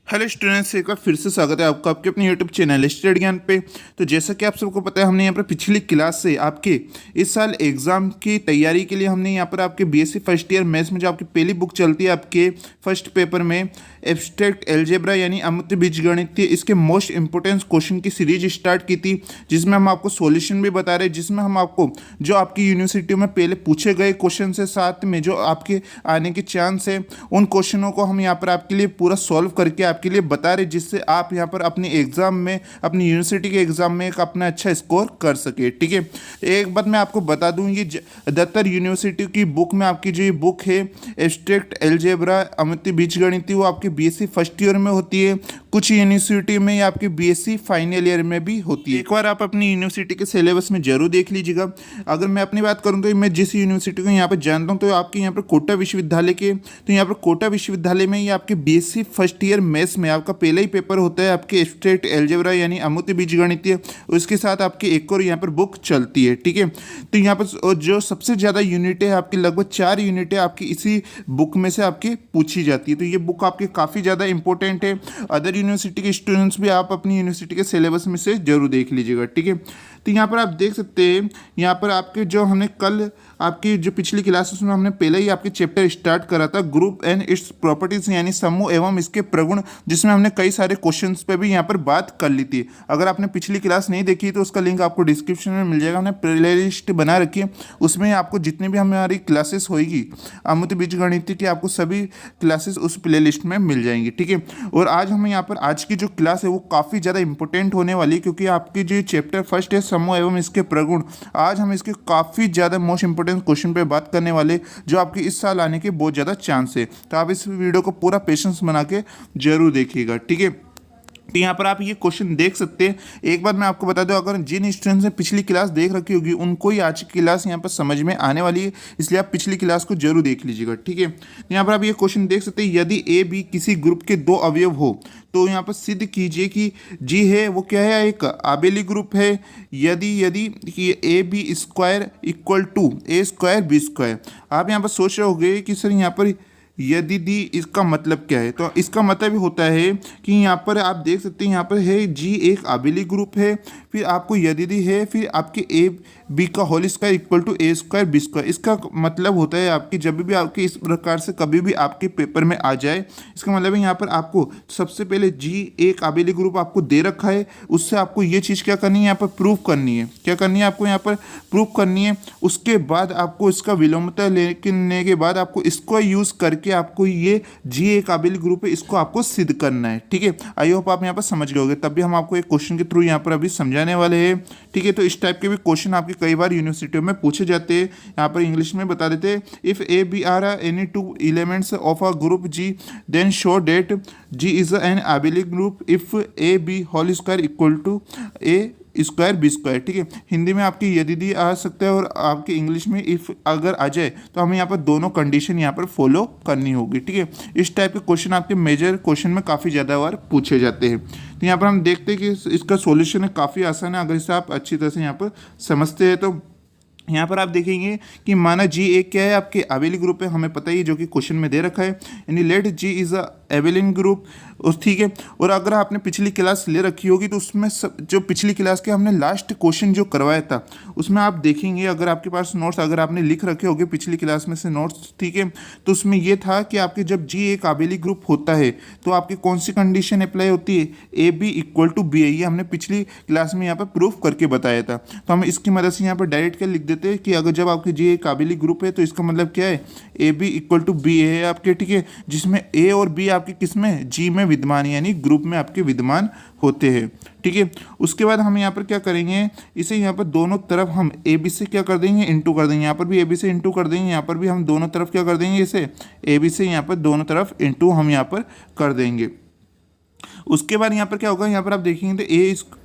Hello students, एक बार फिर से स्वागत है आपका आपके अपने यूट्यूब चैनल स्टडी ज्ञान पे। तो जैसा कि आप सबको पता है, हमने यहाँ पर पिछली क्लास से आपके इस साल एग्जाम की तैयारी के लिए हमने यहाँ पर आपके बीएससी फर्स्ट ईयर मैथ्स में जो आपकी पहली बुक चलती है आपके फर्स्ट पेपर में एब्स्ट्रैक्ट अलजेब्रा यानी अमूर्त बीजगणित, इसके मोस्ट इंपोर्टेंट क्वेश्चन की सीरीज स्टार्ट की थी, जिसमें हम आपको सॉल्यूशन भी बता रहे हैं, जिसमें हम आपको जो आपकी यूनिवर्सिटी में पहले पूछे गए क्वेश्चन से साथ में जो आपके आने के चांस है उन क्वेश्चनों को हम यहाँ पर आपके लिए पूरा सॉल्व करके आपके लिए बता रहे, जिससे आप यहाँ पर अपने एग्जाम में अपनी यूनिवर्सिटी के एग्जाम में एक अपना अच्छा स्कोर कर सके। ठीक है, एक बात मैं आपको बता दूं, ये दत्तर यूनिवर्सिटी की बुक में आपकी जो ये बुक है एब्स्ट्रैक्ट अलजेब्रा अमूर्त बीजगणित, वो आपकी बीएससी फर्स्ट ईयर में होती है, कुछ यूनिवर्सिटी में ये आपकी बीएससी फाइनल ईयर में भी होती है। एक बार आप अपनी यूनिवर्सिटी के सिलेबस में जरूर देख लीजिएगा। अगर मैं अपनी बात करूँ तो मैं जिस यूनिवर्सिटी को यहाँ पर जानता हूँ तो आपके यहाँ पर कोटा विश्वविद्यालय के, तो यहाँ पर कोटा विश्वविद्यालय में ये आपके बीएससी फर्स्ट ईयर मैथ्स में आपका पहला ही पेपर होता है आपके एब्स्ट्रैक्ट अलजेब्रा यानी अमूर्त बीजगणित, उसके साथ आपके एक और यहाँ पर बुक चलती है। ठीक है, तो यहाँ पर जो सबसे ज़्यादा यूनिट है आपकी लगभग 4 यूनिटें आपकी इसी बुक में से आपकी पूछी जाती है, तो ये बुक आपके काफ़ी ज़्यादा इंपॉर्टेंट है। अदर यूनिवर्सिटी के स्टूडेंट्स भी आप अपनी यूनिवर्सिटी के सिलेबस में से जरूर देख लीजिएगा। ठीक है, तो यहाँ पर आप देख सकते हैं, यहाँ पर आपके जो हमने कल आपकी जो पिछली क्लासेस में हमने पहले ही आपके चैप्टर स्टार्ट करा था ग्रुप एंड इट्स प्रॉपर्टीज यानी समूह एवं इसके प्रगुण, जिसमें हमने कई सारे क्वेश्चंस पे भी यहाँ पर बात कर ली थी। अगर आपने पिछली क्लास नहीं देखी तो उसका लिंक आपको डिस्क्रिप्शन में मिल जाएगा। हमने प्ले लिस्ट बना रखी है, उसमें आपको जितनी भी हमारी क्लासेस होगी अमूर्त बीजगणित की, आपको सभी क्लासेस उस प्ले लिस्ट में मिल जाएंगी। ठीक है, और आज हम यहाँ पर आज की जो क्लास है वो काफ़ी ज़्यादा इंपॉर्टेंट होने वाली है, क्योंकि आपकी जो चैप्टर फर्स्ट है समूह एवं इसके प्रगुण, आज हम इसके काफ़ी ज़्यादा मोस्ट इंपोर्टेंट क्वेश्चन पे बात करने वाले, जो आपके इस साल आने के बहुत ज़्यादा चांस है। तो आप इस वीडियो को पूरा पेशेंस बना के जरूर देखिएगा। ठीक है, तो यहाँ पर आप ये क्वेश्चन देख सकते हैं। एक बार मैं आपको बता दूं, अगर जिन स्टूडेंट्स ने पिछली क्लास देख रखी होगी उनको ही आज की क्लास यहाँ पर समझ में आने वाली है, इसलिए आप पिछली क्लास को जरूर देख लीजिएगा। ठीक है, यहाँ पर आप ये क्वेश्चन देख सकते हैं, यदि ए बी किसी ग्रुप के 2 अवयव हो तो यहाँ पर सिद्ध कीजिए कि जी है वो क्या है, एक आबेली ग्रुप है। यदि कि A B square equal to A square B square. आप यहाँ पर सोच रहे होंगे कि सर यहाँ पर यदि दी इसका मतलब क्या है, तो इसका मतलब होता है कि यहाँ पर आप देख सकते हैं, यहाँ पर है जी एक आबेली ग्रुप है, फिर आपको यदि दी है, फिर आपके ए बी का whole square equal to A square B square. इसका मतलब होता है आपकी जब भी आपके इस प्रकार से कभी भी आपके पेपर में आ जाए, इसका मतलब है यहाँ पर आपको सबसे पहले जी एक आबेली ग्रुप आपको दे रखा है, उससे आपको ये चीज़ क्या करनी है, यहाँ पर प्रूफ करनी है। क्या करनी है आपको यहाँ पर प्रूफ करनी है। उसके बाद आपको इसका विलोमता लेने के बाद आपको इसको यूज़ करके आपको ये जी एक आबेली ग्रुप है इसको आपको सिद्ध करना है। ठीक है, आई होप आप यहाँ पर समझ गए होंगे, तब भी हम आपको एक क्वेश्चन के थ्रू यहाँ पर अभी समझाने वाले हैं। ठीक है, तो इस टाइप के भी क्वेश्चन आपके कई बार यूनिवर्सिटियों में पूछे जाते हैं। यहाँ पर इंग्लिश में बता देते हैं, if A B are any 2 elements of a group G then show that G is an abelian group if A B whole square equal to A square B square. ठीक है, हिंदी में आपकी यदि दी आ सकता है और आपके इंग्लिश में इफ अगर आ जाए तो हमें यहाँ पर दोनों कंडीशन यहाँ पर फॉलो करनी होगी। ठीक है, इस टाइप के क्वेश्चन आपके मेजर क्वेश्चन में काफ़ी ज़्यादा बार पूछे जाते हैं। तो यहाँ पर हम देखते हैं कि इसका सॉल्यूशन है काफ़ी आसान है, अगर इसे आप अच्छी तरह से यहाँ पर समझते हैं। तो यहाँ पर आप देखेंगे कि माना जी एक क्या है, आपके आबेली ग्रुप है, हमें पता ही है जो कि क्वेश्चन में दे रखा है, यानी let G is a abelian group. उस ठीक है, और अगर आपने पिछली क्लास ले रखी होगी तो उसमें जो पिछली क्लास के हमने लास्ट क्वेश्चन जो करवाया था उसमें आप देखेंगे, अगर आपके पास नोट्स अगर आपने लिख रखे होंगे पिछली क्लास में से नोट्स, ठीक है, तो उसमें ये था कि आपके जब जी एक आबेली ग्रुप होता है तो आपकी कौन सी कंडीशन अप्लाई होती है, A B equal to B है। ये हमने पिछली क्लास में यहाँ पर प्रूफ करके बताया था। तो हम इसकी मदद से यहाँ पर डायरेक्ट क्या लिख देते हैं कि अगर जब आपके जी एक आबेली ग्रुप है तो इसका मतलब क्या है, A B equal to B है आपके। ठीक है, जिसमें ए और बी आपके किस में, जी में विद्यमान यानी ग्रुप में आपके विद्यमान होते हैं। ठीक है, उसके बाद हम यहाँ पर क्या करेंगे, इसे यहाँ पर दोनों तरफ हम ए बी से क्या कर देंगे, इंटू कर देंगे। यहाँ पर भी ए बी से इंटू कर देंगे, यहाँ पर भी हम दोनों तरफ क्या कर देंगे, इसे ए बी से यहाँ पर दोनों तरफ इंटू हम यहाँ पर कर देंगे। उसके बाद यहाँ पर क्या होगा, यहाँ पर आप देखेंगे तो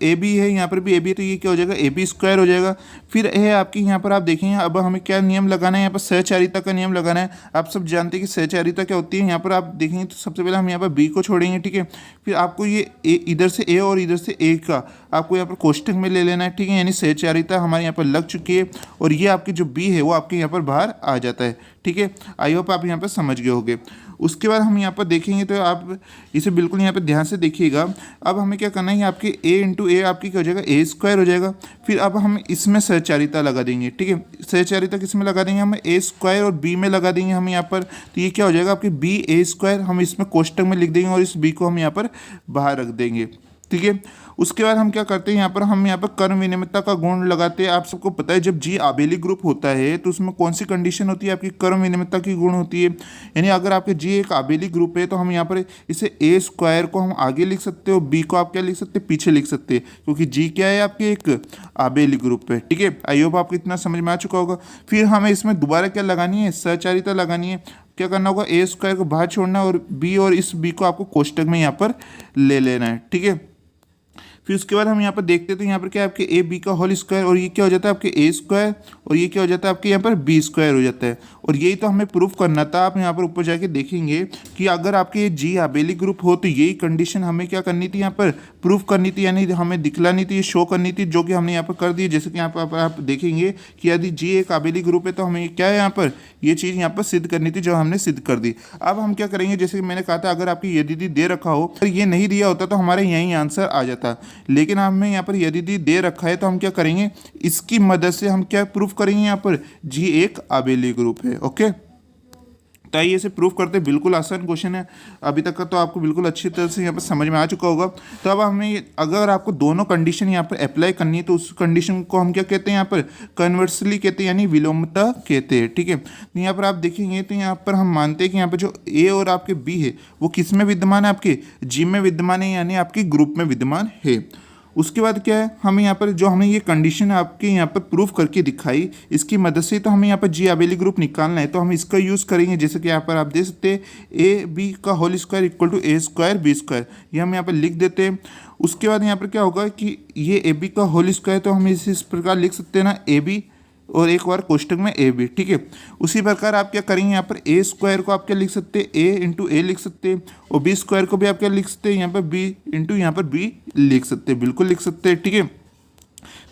ए बी है, यहाँ पर भी ए बी है, तो ये क्या हो जाएगा, ए बी स्क्वायर हो जाएगा। फिर है आपकी यहाँ पर आप देखेंगे, अब हमें क्या नियम लगाना है, यहाँ पर सहचारिता का नियम लगाना है। आप सब जानते हैं कि सहचारिता क्या होती है। यहाँ पर आप देखेंगे तो सबसे पहले हम यहाँ पर बी को छोड़ेंगे। ठीक है, फिर आपको ये इधर से ए और इधर से ए का आपको यहाँ पर कोष्टक में ले लेना है। ठीक है, यानी सहचारिता हमारे यहाँ पर लग चुकी है और ये आपकी जो बी है वो आपके यहाँ पर बाहर आ जाता है। ठीक है, आई होप आप यहाँ पर समझ गए होंगे। उसके बाद हम यहाँ पर देखेंगे तो आप इसे बिल्कुल यहाँ पर ध्यान से देखिएगा। अब हमें क्या करना है, आपके a इंटू ए आपकी क्या हो जाएगा, ए स्क्वायर हो जाएगा। फिर अब हम इसमें सहचारिता लगा देंगे, ठीक है। सहचारिता किस में लगा देंगे, हम ए स्क्वायर और बी में लगा देंगे हम यहाँ पर। तो ये क्या हो जाएगा आपकी बी ए स्क्वायर, हम इसमें कोष्टक में लिख देंगे और इस बी को हम यहाँ पर बाहर रख देंगे, ठीक है। उसके बाद हम क्या करते हैं, हम यहाँ पर कर्म विनिमयता का गुण लगाते हैं। आप सबको पता है जब जी आबेली ग्रुप होता है तो उसमें कौन सी कंडीशन होती है, आपकी कर्म विनिमयता की गुण होती है। यानी अगर आपके जी एक आबेली ग्रुप है तो हम यहाँ पर इसे ए स्क्वायर को हम आगे लिख सकते हैं और बी को आप क्या लिख सकते हैं, पीछे लिख सकते हैं, क्योंकि जी क्या है आपकी एक आबेली ग्रुप है, ठीक है। आई होप आपको इतना समझ में आ चुका होगा। फिर हमें इसमें दोबारा क्या लगानी है, सहचारिता लगानी है। क्या करना होगा, ए स्क्वायर को बाहर छोड़ना है और इस बी को आपको कोष्टक में यहाँ पर ले लेना है, ठीक है। फिर उसके बाद हम यहाँ पर देखते हैं तो यहाँ पर क्या है आपके ए बी का होल स्क्वायर, और ये क्या हो जाता है आपके ए स्क्वायर, और ये क्या हो जाता है आपके यहाँ पर बी स्क्वायर हो जाता है। और यही तो हमें प्रूफ करना था। आप यहाँ पर ऊपर जाके देखेंगे कि अगर आपके ये जी आबेली ग्रुप हो तो यही कंडीशन हमें क्या करनी थी, यहाँ पर प्रूफ करनी थी, यानी हमें दिखलानी थी, शो करनी थी, जो कि हमने यहाँ पर कर दी। जैसे कि यहाँ पर आप देखेंगे कि यदि जी एक आबेली ग्रुप है तो हमें क्या है, यहाँ पर ये चीज़ यहाँ पर सिद्ध करनी थी, जो हमने सिद्ध कर दी। अब हम क्या करेंगे, जैसे कि मैंने कहा था अगर आपकी यदि दे रखा हो, अगर ये नहीं दिया होता तो हमारे यही आंसर आ जाता, लेकिन हमें यहाँ पर यदि दे रखा है तो हम क्या करेंगे, इसकी मदद से हम क्या प्रूफ करेंगे, यहाँ पर जी एक आबेली ग्रुप है। ओके, तो आइए इसे प्रूफ करते हैं। बिल्कुल आसान क्वेश्चन है, अभी तक का तो आपको बिल्कुल अच्छी तरह से यहाँ पर समझ में आ चुका होगा। तो अब हमें अगर आपको दोनों कंडीशन यहाँ पर अप्लाई करनी है तो उस कंडीशन को हम क्या कहते हैं, यहाँ पर कन्वर्सली कहते हैं, यानी विलोमता कहते हैं, ठीक है। तो यहाँ पर आप देखेंगे तो यहाँ पर हम मानते हैं कि यहाँ पर जो ए और आपके बी है वो किस में विद्यमान है, आपके जी में विद्यमान है, यानी आपके ग्रुप में विद्यमान है। उसके बाद क्या है, हमें यहाँ पर जो हमने ये कंडीशन आपके यहाँ पर प्रूफ करके दिखाई, इसकी मदद से तो हमें यहाँ पर जी आबेली ग्रुप निकालना है, तो हम इसका यूज़ करेंगे। जैसे कि यहाँ पर आप देख सकते हैं ए बी का whole square equal to A square B square, ये हम यहाँ पर लिख देते हैं। उसके बाद यहाँ पर क्या होगा कि ये ए बी का होल स्क्वायर, तो हम इस प्रकार लिख सकते हैं ना, ए बी और एक बार कोष्टक में ए बी, ठीक है। उसी प्रकार आप क्या करेंगे, यहाँ पर ए स्क्वायर को आप क्या लिख सकते हैं, ए इंटू ए लिख सकते हैं, और बी स्क्वायर को भी आप क्या लिख सकते हैं, यहाँ पर बी इंटू यहाँ पर बी लिख सकते हैं, बिल्कुल लिख सकते हैं, ठीक है।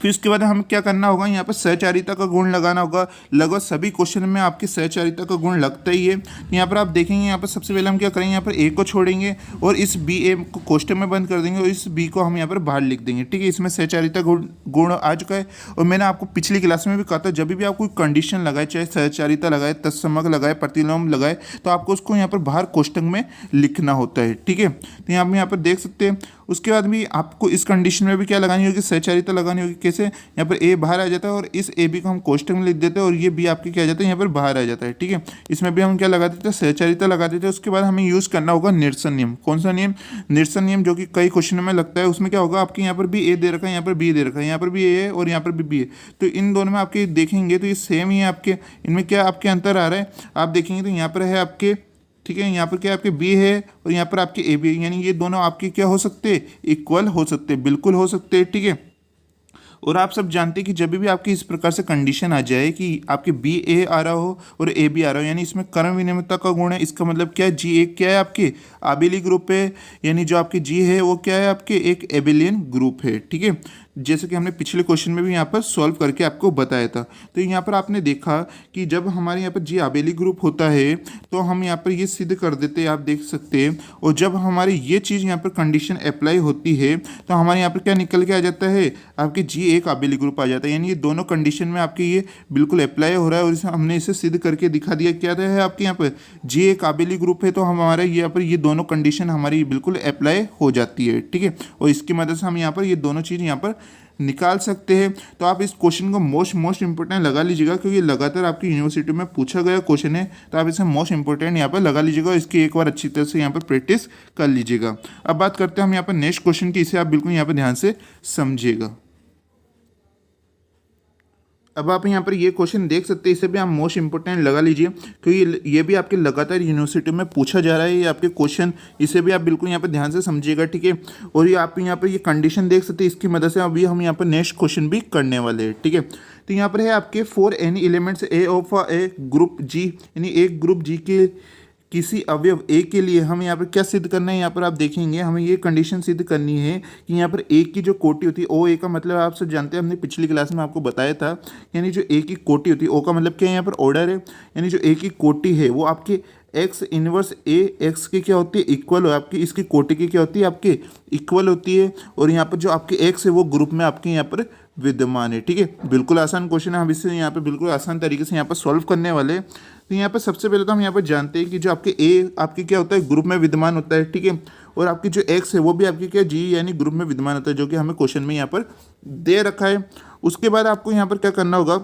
फिर उसके बाद हमें क्या करना होगा, यहाँ पर सहचारिता का गुण लगाना होगा। लगभग सभी क्वेश्चन में आपकी सहचारिता का गुण लगता ही है। यहाँ पर आप देखेंगे, यहाँ पर सबसे पहले हम क्या करेंगे, यहाँ पर ए को छोड़ेंगे और इस बी ए को कोष्टक में बंद कर देंगे और इस बी को हम यहाँ पर बाहर लिख देंगे, ठीक है। इसमें सहचारिता गुण आ चुका है। और मैंने आपको पिछली क्लास में भी कहा था, जब भी आप कोई कंडीशन लगाए, चाहे सहचारिता लगाए, तत्समक लगाए, प्रतिलोम लगाए, तो आपको उसको यहाँ पर बाहर कोष्टक में लिखना होता है, ठीक है। तो यहाँ पर देख सकते हैं। उसके बाद भी आपको इस कंडीशन में भी क्या लगानी होगी, सहचारिता लगानी होगी। कैसे, यहाँ पर ए बाहर आ जाता है और इस ए बी को हम कोष्टक में लिख देते हैं और ये बी आपके क्या आ जाता है, यहाँ पर बाहर आ जाता है, ठीक है। इसमें भी हम क्या लगा देते हैं, सहचारिता लगा देते हैं। उसके बाद हमें यूज़ करना होगा निरसन नियम। कौन सा नियम, निरसन नियम, जो कि कई क्वेश्चनों में लगता है। उसमें क्या होगा, आपके यहाँ पर भी ए दे रखा है, यहाँ पर बी दे रखा है, यहाँ पर भी ए है और यहाँ पर भी बी है, तो इन दोनों में आपके देखेंगे तो ये सेम ही है आपके। इनमें क्या आपके अंतर आ रहा है, आप देखेंगे तो यहाँ पर है आपके, ठीक है, यहाँ पर क्या आपके बी है और यहाँ पर आपके ए बी है, यानी ये दोनों आपके क्या हो सकते हैं, इक्वल हो सकते हैं, बिल्कुल हो सकते हैं, ठीक है। और आप सब जानते हैं कि जब भी आपकी इस प्रकार से कंडीशन आ जाए कि आपके बी ए आ रहा हो और ए बी आ रहा हो, यानी इसमें कर्म विनिमयता का गुण है, इसका मतलब क्या है, जी एक क्या है आपके आबेली ग्रुप है, यानी जो आपके जी है वो क्या है आपके एक एबेलियन ग्रुप है, ठीक है। जैसे कि हमने पिछले क्वेश्चन में भी यहाँ पर सॉल्व करके आपको बताया था। तो यहाँ पर आपने देखा कि जब हमारे यहाँ पर जी आबेली ग्रुप होता है तो हम यहाँ पर ये सिद्ध कर देते हैं, आप देख सकते हैं। और जब हमारी ये चीज़ यहाँ पर कंडीशन अप्लाई होती है तो हमारे यहाँ पर क्या निकल के आ जाता है, आपके जी एक आबेली ग्रुप आ जाता है, यानी ये दोनों कंडीशन में आपके ये बिल्कुल अप्लाई हो रहा है। और हमने इसे सिद्ध करके दिखा दिया, क्या है आपके यहाँ पर जी एक आबेली ग्रुप है, तो हमारे यहाँ पर ये दोनों कंडीशन हमारी बिल्कुल अप्लाई हो जाती है, ठीक है। और इसकी मदद से हम यहाँ पर ये दोनों चीज़ यहाँ पर निकाल सकते हैं। तो आप इस क्वेश्चन को मोस्ट इंपोर्टेंट लगा लीजिएगा, क्योंकि लगातार आपकी यूनिवर्सिटी में पूछा गया क्वेश्चन है, तो आप इसे मोस्ट इंपोर्टेंट यहाँ पर लगा लीजिएगा और इसकी एक बार अच्छी तरह से यहाँ पर प्रैक्टिस कर लीजिएगा। अब बात करते हैं हम यहाँ पर नेक्स्ट क्वेश्चन की, इसे आप बिल्कुल यहाँ पर ध्यान से समझिएगा। अब आप यहाँ पर ये क्वेश्चन देख सकते हैं, इसे भी आप मोस्ट इंपोर्टेंट लगा लीजिए, क्योंकि ये भी आपके लगातार यूनिवर्सिटी में पूछा जा रहा है ये आपके क्वेश्चन, इसे भी आप बिल्कुल यहाँ पर ध्यान से समझिएगा, ठीक है। और ये आप यहाँ पर ये कंडीशन देख सकते हैं, इसकी मदद से अभी हम यहाँ पर नेक्स्ट क्वेश्चन भी करने वाले हैं, ठीक है। तो यहाँ पर है आपके for any elements A of a group G, यानी एक ग्रुप जी के किसी अवयव ए के लिए हमें यहाँ पर क्या सिद्ध करना है, यहाँ पर आप देखेंगे हमें ये कंडीशन सिद्ध करनी है कि यहाँ पर ए की जो कोटि होती है, ओ ए का मतलब आप सब जानते हैं, हमने पिछली क्लास में आपको बताया था, यानी जो ए की कोटि होती है, ओ का मतलब क्या है, यहाँ पर ऑर्डर है, यानी जो ए की कोटि है वो आपके एक्स इनवर्स ए एक्स की क्या होती है, इक्वल हो आपकी, इसकी कोटि की क्या होती है, आपके इक्वल होती है। और यहाँ पर जो आपके एक्स है वो ग्रुप में आपके यहाँ पर विद्यमान है। ठीक है, बिल्कुल आसान क्वेश्चन है, हम इसे यहाँ पे बिल्कुल आसान तरीके से यहाँ पर सॉल्व करने वाले हैं। तो यहाँ पर सबसे पहले तो हम यहाँ पर जानते हैं कि जो आपके ए आपकी क्या होता है, ग्रुप में विद्यमान होता है। ठीक है, और आपकी जो एक्स है वो भी आपकी क्या जी यानी ग्रुप में विद्यमान होता है, जो कि हमें क्वेश्चन में यहाँ पर दे रखा है। उसके बाद आपको यहाँ पर क्या करना होगा,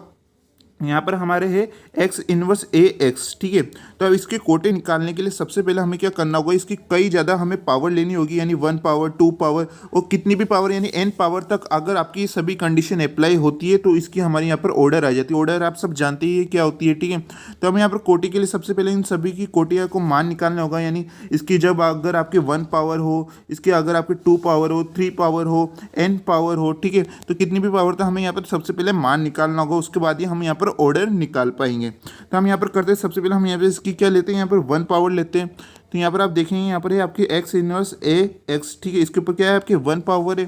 यहाँ पर हमारे है एक्स इनवर्स ए एक्स। ठीक है, तो अब इसके कोटे निकालने के लिए सबसे पहले हमें क्या करना होगा, इसकी कई ज़्यादा हमें पावर लेनी होगी, यानी 1 पावर 2 पावर और कितनी भी पावर यानी n पावर तक अगर आपकी सभी कंडीशन अप्लाई होती है तो इसकी हमारे यहाँ पर ऑर्डर आ जाती है। ऑर्डर आप सब जानते ही क्या होती है। ठीक है, तो हमें यहाँ पर कोटि के लिए सबसे पहले इन सभी की कोटियों को मान निकालना होगा, यानी इसकी जब अगर आपके 1 पावर हो, इसके अगर आपके 2 पावर हो, 3 पावर हो, n पावर हो। ठीक है, तो कितनी भी पावर तो हमें यहाँ पर सबसे पहले मान निकालना होगा, उसके बाद ही हम यहाँ पर ऑर्डर निकाल पाएंगे। तो हम यहाँ पर करते हैं, सबसे पहले हम यहाँ पे इसकी क्या लेते हैं, यहाँ पर 1 पावर लेते हैं। तो यहाँ पर आप देखेंगे यहाँ पर है आपकी एक्स इनवर्स ए एक्स। ठीक है, इसके ऊपर क्या है आपकी 1 पावर है।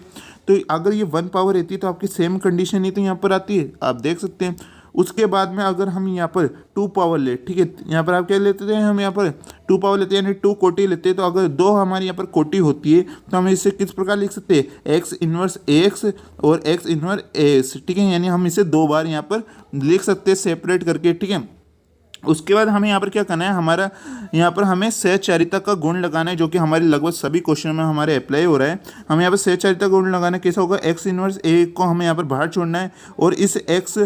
तो अगर ये 1 पावर रहती है तो आपकी सेम कंडीशन ही तो यहाँ पर आती है, आप देख सकते हैं। उसके बाद में अगर हम यहाँ पर 2 पावर ले, ठीक है, यहाँ पर आप क्या लेते हैं, हम यहाँ पर 2 पावर लेते हैं यानी 2 कोटि लेते हैं। तो अगर 2 हमारी यहाँ पर कोटि होती है तो हम इसे किस प्रकार लिख सकते हैं, एक्स इनवर्स एक्स और एक्स इनवर्स एक्स। ठीक है, यानी हम इसे 2 बार यहाँ पर लिख सकते हैं सेपरेट करके। ठीक है, उसके बाद हमें यहाँ पर क्या करना है, हमारा यहाँ पर हमें सहचारिता का गुण लगाना है, जो कि हमारे लगभग सभी क्वेश्चन में हमारे अप्लाई हो रहा है। हमें यहाँ पर सहचारिता का गुण लगाना है, कैसा होगा, एक्स इनवर्स ए को हमें यहाँ पर बाहर छोड़ना है और इस एक्स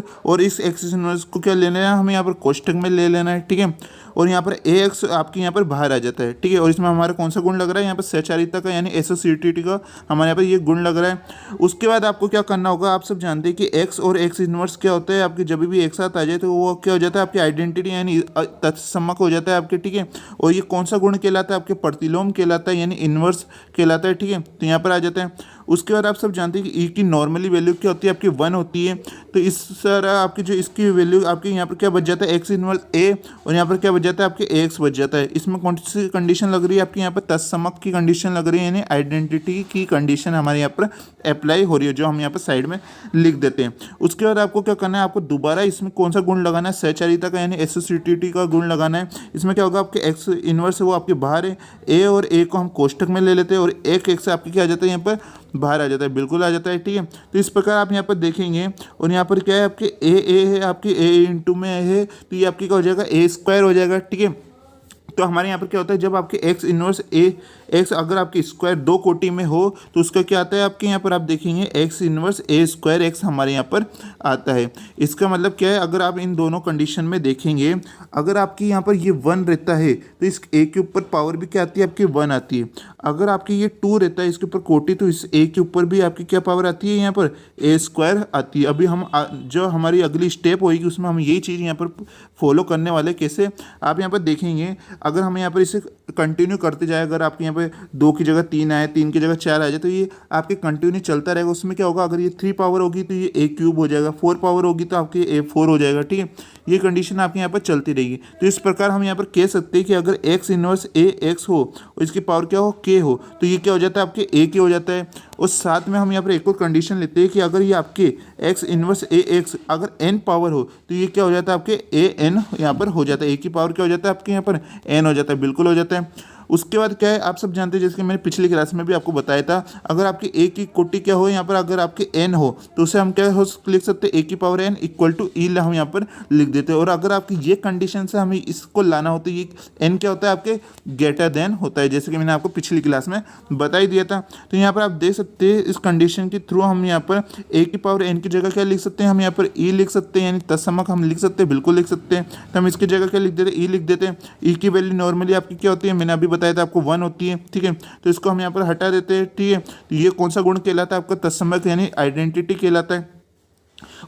इनवर्स को क्या लेना है, हमें यहाँ पर कोष्टक में ले लेना है। ठीक है, और यहाँ पर ए एक्स आपके यहाँ पर बाहर आ जाता है। ठीक है, और इसमें हमारा कौन सा गुण लग रहा है, यहाँ पर सहचारिता का यानी एसोसिएटिविटी का हमारे यहाँ पर ये गुण लग रहा है। उसके बाद आपको क्या करना होगा, आप सब जानते हैं कि एक्स और एक्स इनवर्स क्या होता है आपकी, जब भी एक साथ आ जाए तो वो क्या हो जाता है, आपकी आइडेंटिटी यानी तत्समक हो जाता है आपके। ठीक है, और ये कौन सा गुण कहलाता है, आपके प्रतिलोम कहलाता है यानी इनवर्स कहलाता है। ठीक है, तो यहाँ पर आ जाता है। उसके बाद आप सब जानते हैं कि ई की नॉर्मली वैल्यू क्या होती है, आपकी 1 होती है। तो इस तरह आपकी जो इसकी वैल्यू आपके यहाँ पर क्या बच जाता है, एक्स इनवर्स ए, और यहाँ पर क्या बच जाता है, आपके एक्स बच जाता है। इसमें कौन सी कंडीशन लग रही है, आपके यहाँ पर तत्समक की कंडीशन लग रही है, यानी आइडेंटिटी की कंडीशन हमारे यहाँ पर अप्लाई हो रही है, जो हम यहाँ पर साइड में लिख देते हैं। उसके बाद आपको क्या करना है, आपको दोबारा इसमें कौन सा गुण लगाना है, सहचारिता का यानी एसोसिएटिविटी का गुण लगाना है। इसमें क्या होगा, आपके एक्स इनवर्स है वो आपके बाहर है, ए और ए को हम कोष्टक में ले लेते हैं और एक एक से आपके क्या आ जाता है, यहाँ पर बाहर आ जाता है, बिल्कुल आ जाता है। ठीक है, तो इस प्रकार आप यहाँ पर देखेंगे। और यहाँ पर क्या है, आपके ए है, आपके ए इंटू में है, तो ये आपकी क्या हो जाएगा, ए स्क्वायर हो जाएगा। ठीक है, तो हमारे यहाँ पर क्या होता है, जब आपके एक्स इनवर्स ए एक्स अगर आपकी स्क्वायर 2 कोटि में हो तो उसका क्या आता है, आपके यहाँ पर आप देखेंगे एक्स इनवर्स ए स्क्वायर एक्स हमारे यहाँ पर आता है। इसका मतलब क्या है, अगर आप इन दोनों कंडीशन में देखेंगे, अगर आपकी यहाँ पर ये 1 रहता है तो इस ए के ऊपर पावर भी क्या आती है, आपकी 1 आती है। अगर आपकी ये 2 रहता है इसके ऊपर कोटि, तो इस ए के ऊपर भी आपकी क्या पावर आती है, यहाँ पर ए स्क्वायर आती है। अभी हम जो हमारी अगली स्टेप होगी उसमें हम यही चीज़ यहाँ पर फॉलो करने वाले। कैसे, आप यहाँ पर देखेंगे, अगर हम यहाँ पर इसे कंटिन्यू करते जाए, अगर आपके यहाँ पे 2 की जगह 3 आए, 3 की जगह 4 आ जाए, तो ये आपके कंटिन्यू चलता रहेगा। उसमें क्या होगा, अगर ये 3 पावर होगी तो ये ए क्यूब हो जाएगा, 4 पावर होगी तो आपकी ए 4 हो जाएगा। ठीक है, ये कंडीशन आपके यहाँ पर चलती रहेगी। तो इस प्रकार हम यहाँ पर कह सकते हैं कि अगर एक्स इनवर्स ए एक्स हो और इसकी पावर क्या हो, के हो, तो ये क्या हो जाता है, आपके ए के हो जाता है। और साथ में हम यहाँ पर एक और कंडीशन लेते हैं कि अगर ये आपके एक्स इनवर्स ए एक्स अगर एन पावर हो तो ये क्या हो जाता है, आपके ए एन यहाँ पर हो जाता है, ए की पावर क्या हो जाता है, आपके यहाँ पर एन हो जाता है, बिल्कुल हो जाता है। उसके बाद क्या है, आप सब जानते हैं, जैसे कि मैंने पिछली क्लास में भी आपको बताया था, अगर आपकी ए की कोटि क्या हो, यहाँ पर अगर आपके एन हो तो उसे हम क्या हो लिख सकते हैं, ए की पावर एन इक्वल टू ई हम यहाँ पर लिख देते हैं। और अगर आपकी ये कंडीशन से हमें इसको लाना होता है, ये एन क्या होता है, आपके ग्रेटर देन होता है, जैसे कि मैंने आपको पिछली क्लास में बता ही दिया था। तो यहाँ पर आप देख सकते हैं, इस कंडीशन के थ्रू हम यहाँ पर ए की पावर एन की जगह क्या लिख सकते हैं, हम यहाँ पर ई लिख सकते हैं, यानी तत्समक हम लिख सकते हैं, बिल्कुल लिख सकते हैं। तो हम इसकी जगह क्या लिख देते हैं, ई लिख देते हैं। ई की वैल्यू नॉर्मली आपकी क्या होती है, मैंने अभी बताया था आपको 1 होती है। ठीक है, तो इसको हम यहाँ पर हटा देते हैं। ठीक है, तो ये कौन सा गुण कहलाता है, आपका तत्समक यानी आइडेंटिटी कहलाता है।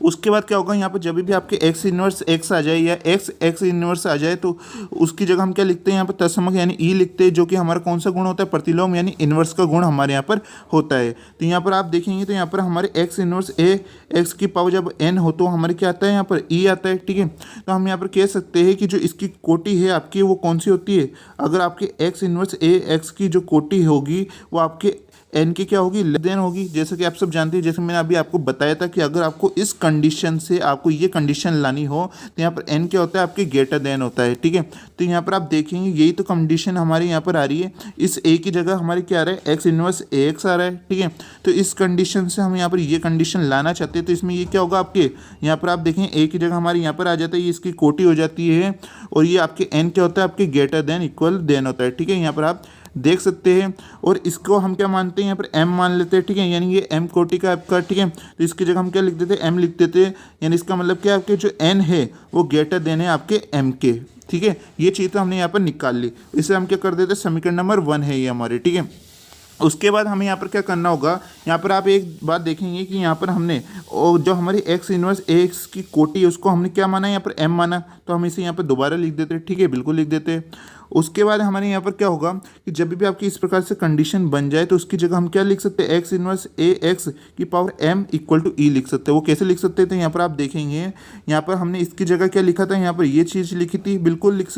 उसके बाद क्या होगा, यहाँ पर जब भी आपके एक्स इनवर्स एक्स आ जाए या एक्स इनवर्स आ जाए तो उसकी जगह हम क्या लिखते हैं, यहाँ पर तत्समक यानी ई लिखते हैं, जो कि हमारा कौन सा गुण होता है, प्रतिलोम यानी इनवर्स का गुण हमारे यहाँ पर होता है। तो यहाँ पर आप देखेंगे तो यहाँ पर हमारे एक्स इनवर्स ए एक्स की पावर जब एन हो तो हमारे क्या आता है, यहाँ पर ई आता है। ठीक है, तो हम यहाँ पर कह सकते हैं कि जो इसकी कोटि है आपकी वो कौन सी होती है, अगर आपके एक्स इनवर्स ए एक्स की जो कोटि होगी वो आपके एन की क्या होगी, लेस देन होगी। जैसे कि आप सब जानते हैं, जैसे मैंने अभी आपको बताया था कि अगर आपको इस कंडीशन से आपको ये कंडीशन लानी हो तो यहाँ पर n क्या होता है, आपके ग्रेटर देन होता है, ठीक है। तो यहाँ पर आप देखेंगे यही तो कंडीशन हमारे यहाँ पर आ रही है, इस a की जगह हमारे क्या आ रहा है, x इनवर्स ax आ रहा है, ठीक है। तो इस कंडीशन से हम यहाँ पर ये कंडीशन लाना चाहते हैं, तो इसमें ये क्या होगा, आपके यहाँ पर आप देखें a की जगह हमारे यहाँ पर आ जाता है, ये इसकी कोटी हो जाती है, और ये आपके n क्या होता है, आपके ग्रेटर देन इक्वल देन होता है, ठीक है। यहाँ पर आप देख सकते हैं, और इसको हम क्या मानते हैं, यहाँ पर m मान लेते हैं, ठीक है, यानी ये m कोटि का आपका, ठीक है। तो इसकी जगह हम क्या लिख देते हैं, m लिख देते हैं, यानी इसका मतलब क्या, आपके जो n है वो ग्रेटर देन है आपके m के, ठीक है। ये चीज़ तो हमने यहाँ पर निकाल ली, इसे हम क्या कर देते हैं, समीकरण नंबर 1 है ये हमारे, ठीक है। उसके बाद हमें यहाँ पर क्या करना होगा, यहाँ पर आप एक बात देखेंगे कि यहाँ पर हमने जो हमारी x इनवर्स ax की कोटि है उसको हमने क्या माना, यहाँ पर m माना, तो हम इसे यहाँ पर दोबारा लिख देते हैं, ठीक है, बिल्कुल लिख देते हैं। उसके बाद हमारे यहाँ पर क्या होगा कि जब भी आपकी इस प्रकार से कंडीशन बन जाए तो उसकी जगह हम क्या लिख सकते हैं, x इनवर्स ax की power m equal to e लिख सकते हैं। वो कैसे लिख सकते थे, यहाँ पर आप देखेंगे, यहाँ पर हमने इसकी जगह क्या लिखा था, यहाँ पर ये चीज़ लिखी थी, बिल्कुल लिख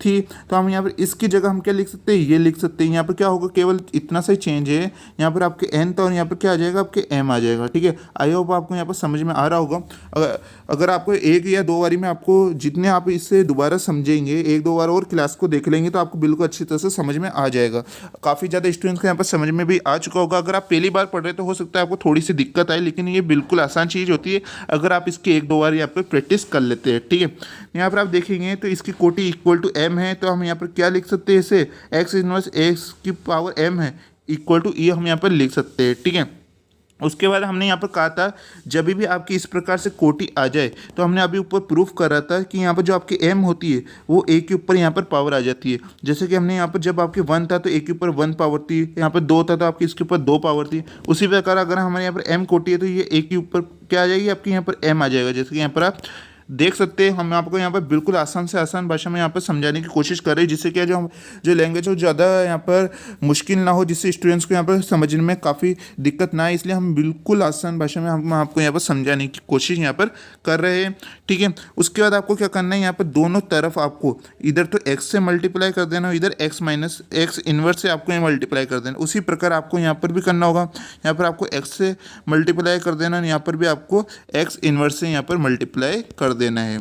थी, तो हम यहाँ पर इसकी जगह हम क्या लिख सकते हैं, ये लिख सकते हैं। यहाँ पर क्या होगा, केवल इतना सा ही चेंज है, यहाँ पर आपके n था और यहाँ पर क्या आ जाएगा, आपके m आ जाएगा, ठीक है। आई होप आपको यहाँ पर समझ में आ रहा होगा। अगर आपको एक या दो बारी में आपको जितने आप इससे दोबारा समझेंगे, एक दो बार और क्लास को देख लेंगे तो आपको बिल्कुल अच्छी तरह से समझ में आ जाएगा। काफ़ी ज़्यादा स्टूडेंट्स को यहाँ पर समझ में भी आ चुका होगा। अगर आप पहली बार पढ़ रहे तो हो सकता है आपको थोड़ी सी दिक्कत आए, लेकिन ये बिल्कुल आसान चीज़ होती है अगर आप इसकी एक दो बार यहाँ पर प्रैक्टिस कर लेते हैं, ठीक है। यहाँ पर आप देखेंगे तो इसकी कोटि इक्वल टू m है, तो हम यहाँ पर क्या लिख सकते हैं, इसे x इनवर्स x की पावर m है इक्वल टू e हम यहाँ पर लिख सकते हैं, ठीक है। उसके बाद हमने यहाँ पर कहा था जब भी आपकी इस प्रकार से कोटि आ जाए तो हमने अभी ऊपर प्रूफ करा था कि यहाँ पर जो आपकी m होती है वो a के ऊपर यहाँ पर पावर आ जाती है। जैसे कि हमने यहाँ पर जब आपके 1 था तो a के ऊपर 1 पावर थी, यहाँ पर 2 था तो आपकी इसके ऊपर 2 पावर थी। उसी प्रकार अगर हमारे यहाँ पर m कोटि है तो ये a के ऊपर क्या आ जाएगी, आपके यहाँ पर m आ जाएगा। जैसे कि यहाँ पर आप देख सकते हैं, हम आपको यहाँ पर बिल्कुल आसान से आसान भाषा में यहाँ पर समझाने की कोशिश कर रहे हैं, जिससे क्या जो लैंग्वेज हो ज़्यादा यहाँ पर मुश्किल ना हो, जिससे स्टूडेंट्स को यहाँ पर समझने में काफ़ी दिक्कत ना आए। इसलिए हम बिल्कुल आसान भाषा में हम आपको यहाँ पर समझाने की कोशिश यहाँ पर कर रहे हैं, ठीक है। उसके बाद आपको क्या करना है, यहाँ पर दोनों तरफ आपको इधर तो x से मल्टीप्लाई कर देना, इधर x माइनस x इन्वर्स से आपको यहाँ मल्टीप्लाई कर देना। उसी प्रकार आपको यहाँ पर भी करना होगा, यहाँ पर आपको x से मल्टीप्लाई कर देना, यहाँ पर भी आपको x इन्वर्स से यहाँ पर मल्टीप्लाई कर देना है।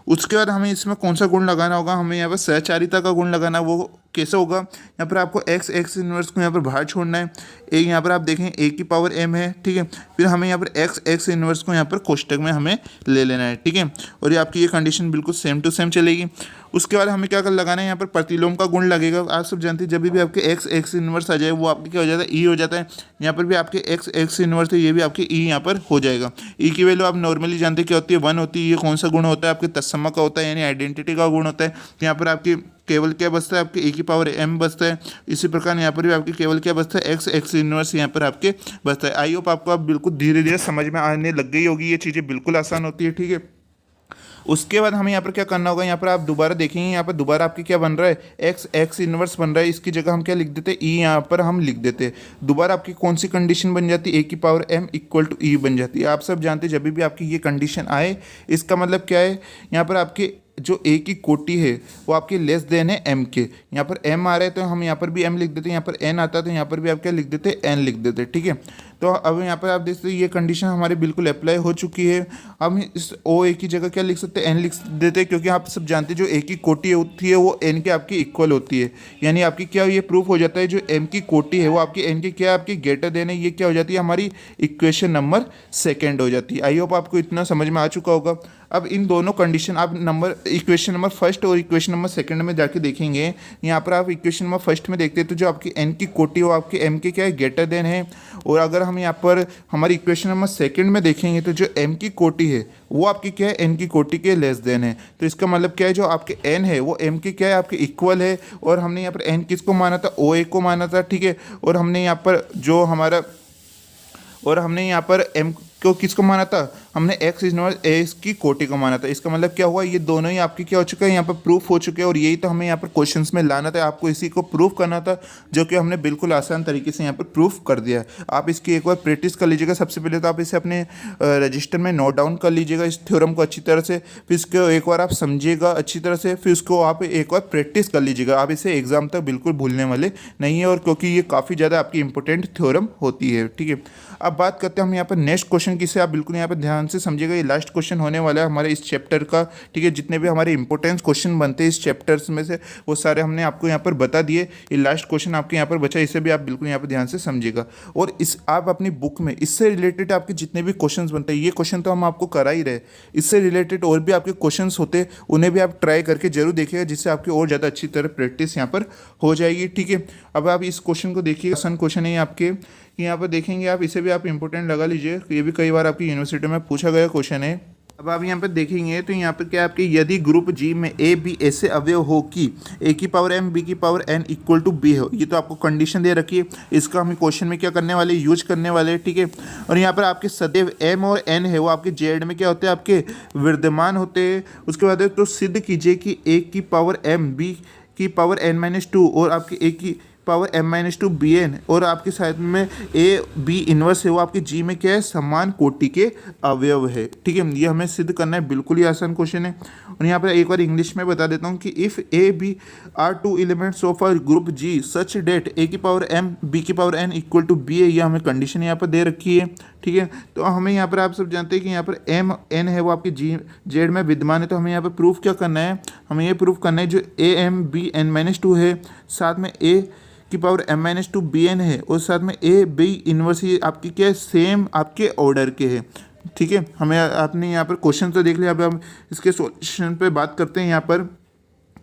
उसके बाद हमें इसमें कौन सा गुण लगाना होगा, हमें यहाँ पर सहचारिता का गुण लगाना, वो कैसे होगा, यहाँ पर आपको x इनवर्स को यहाँ पर बाहर छोड़ना है। एक यहाँ पर आप देखें a की पावर m है, ठीक है। फिर हमें यहाँ पर x इनवर्स को यहाँ पर कोष्टक में हमें ले लेना है, ठीक है। और ये आपकी ये कंडीशन बिल्कुल सेम टू सेम चलेगी। उसके बाद हमें क्या कर लगाना है, यहाँ पर प्रतिलोम का गुण लगेगा। आप सब जानते हैं जब भी आपके x इनवर्स आ जाए वो आपके क्या हो जाता है, e हो जाता है। यहाँ पर भी आपके x इनवर्स है, ये भी आपके e यहाँ पर हो जाएगा। e की वैल्यू आप नॉर्मली जानते हैं क्या होती है, 1 होती है। ये कौन सा गुण होता है, आपके तत्सम का होता है, यानी आइडेंटिटी का गुण होता है। तो यहाँ पर आपकी केवल क्या बचता है, आपके a की पावर m बचता है। इसी प्रकार यहाँ पर भी आपके केवल क्या बचता है, x इनवर्स यहाँ पर आपके बचता है। आई होप आपको आप बिल्कुल धीरे धीरे समझ में आने लग गई होगी, ये चीज़ें बिल्कुल आसान होती है, ठीक है। उसके बाद हमें यहाँ पर क्या करना होगा, यहाँ पर आप दोबारा देखेंगे, यहाँ पर दोबारा आपके क्या बन रहा है, x इनवर्स बन रहा है। इसकी जगह हम क्या लिख देते हैं, e यहाँ पर हम लिख देते हैं। दोबारा आपकी कौन सी कंडीशन बन जाती है, a की power m equal to e बन जाती है। आप सब जानते हैं जब भी आपकी ये कंडीशन आए इसका मतलब क्या है, यहाँ पर आपके जो a की कोटि है वो आपके लेस देन है m के। यहाँ पर m आ रहा है तो हम यहाँ पर भी m लिख देते हैं, यहाँ पर n आता है तो यहाँ पर भी आप क्या लिख देते हैं, n लिख देते हैं, ठीक है। तो अब यहाँ पर आप देख सकते हैं ये कंडीशन हमारी बिल्कुल अप्लाई हो चुकी है। हम इस ओ ए की जगह क्या लिख सकते हैं, n लिख देते हैं, क्योंकि आप सब जानते हैं जो a की कोटि होती है वो n के आपकी इक्वल होती है। यानी आपकी क्या ये प्रूफ हो जाता है, जो m की कोटि है वो आपकी n की क्या आपकी ग्रेटर देन है। ये क्या हो जाती है, हमारी इक्वेशन नंबर 2 हो जाती है। आई होप आपको इतना समझ में आ चुका होगा। अब इन दोनों कंडीशन आप इक्वेशन नंबर 1 और इक्वेशन नंबर 2 में जाके देखेंगे। यहाँ पर आप इक्वेशन नंबर 1 में देखते हैं तो जो आपकी n की कोटि वो आपके m के क्या है, ग्रेटर देन है। और अगर हम यहाँ पर हमारी इक्वेशन नंबर 2 में देखेंगे तो जो m की कोटि है वो आपकी क्या है, n की कोटि के लेस देन है। तो इसका मतलब क्या है, जो आपके n है वो m की क्या है, आपके इक्वल है। और हमने यहाँ पर n किसको माना था, ओ ए को माना था, ठीक है। और हमने यहाँ पर m को किसको माना था, हमने x इनवर्स a की कोटि को माना था। इसका मतलब क्या हुआ, ये दोनों ही आपकी क्या हो चुका है, यहाँ पर प्रूफ हो चुके हैं। और यही तो हमें यहाँ पर क्वेश्चंस में लाना था, आपको इसी को प्रूफ करना था, जो कि हमने बिल्कुल आसान तरीके से यहाँ पर प्रूफ कर दिया है। आप इसकी एक बार प्रैक्टिस कर लीजिएगा। सबसे पहले तो आप इसे अपने रजिस्टर में नोट डाउन कर लीजिएगा इस थ्योरम को अच्छी तरह से, फिर इसको एक बार आप समझिएगा अच्छी तरह से, फिर उसको आप एक बार प्रैक्टिस कर लीजिएगा। आप इसे एग्जाम तक बिल्कुल भूलने वाले नहीं है, और क्योंकि ये काफ़ी ज़्यादा आपकी इंपॉर्टेंट थ्योरम होती है, ठीक है। अब बात करते हैं हम यहाँ पर नेक्स्ट क्वेश्चन क्वेश्चन किसे आप बिल्कुल यहाँ पर ध्यान से समझिएगा, ये लास्ट क्वेश्चन होने वाला है हमारे इस चैप्टर का, ठीक है। जितने भी हमारे इंपॉर्टेंस क्वेश्चन बनते हैं इस चैप्टर्स में से वो सारे हमने आपको यहाँ पर बता दिए। ये लास्ट क्वेश्चन आपके यहाँ पर बचा, इसे भी आप बिल्कुल यहाँ पर ध्यान से समझिएगा। और इस आप अपनी बुक में इससे रिलेटेड आपके जितने भी क्वेश्चन बनते हैं, ये क्वेश्चन तो हम आपको करा ही रहे, इससे रिलेटेड और भी आपके क्वेश्चन होते हैं उन्हें भी आप ट्राई करके जरूर देखिएगा, जिससे आपकी और ज़्यादा अच्छी तरह प्रैक्टिस यहाँ पर हो जाएगी, ठीक है। अब आप इस क्वेश्चन को देखिए, आसान क्वेश्चन है आपके, यहाँ पर देखेंगे आप, इसे भी आप इंपॉर्टेंट लगा लीजिए, ये भी कई बार आपकी यूनिवर्सिटी में पूछा गया क्वेश्चन है। अब आप यहाँ पर देखेंगे तो यहाँ पर क्या आपके, यदि ग्रुप जी में ए बी ऐसे अवयव हो कि ए की पावर एम बी की power N equal to B हो, ये तो आपको कंडीशन दे रखी है, इसका हम क्वेश्चन में क्या करने वाले, यूज करने वाले, ठीक है। और यहाँ पर आपके सदैव एम और एन है वो आपके जेड में क्या होते हैं, आपके विद्यमान होते हैं। उसके बाद तो सिद्ध कीजिए कि ए की पावर एम बी की पावर एन माइनस टू और आपके ए की power M minus two B N और आपके साथ में ए बी इनवर्स है वो आपके जी में क्या है, समान कोटि के अवयव है, ठीक है। ये हमें सिद्ध करना है, बिल्कुल ही आसान क्वेश्चन है। और यहाँ पर एक बार इंग्लिश में बता देता हूँ कि if A B are two elements of a group G such that A की पावर एम बी की power N equal to B है, ये हमें कंडीशन यहाँ पर दे रखी है, ठीक है। तो हमें यहाँ पर आप सब जानते हैं कि यहाँ पर एम एन है वो आपके जी जेड में विद्यमान है, तो हमें यहाँ पर प्रूफ क्या करना है, हमें ये प्रूफ करना है जो A M B N minus two है, साथ में ए की power M minus two B N है और साथ में ए बी इनवर्स ये आपकी क्या है, सेम आपके ऑर्डर के है, ठीक है। हमें आपने यहाँ पर क्वेश्चन तो देख लिया, अब हम इसके सॉल्यूशन पे बात करते हैं यहाँ पर।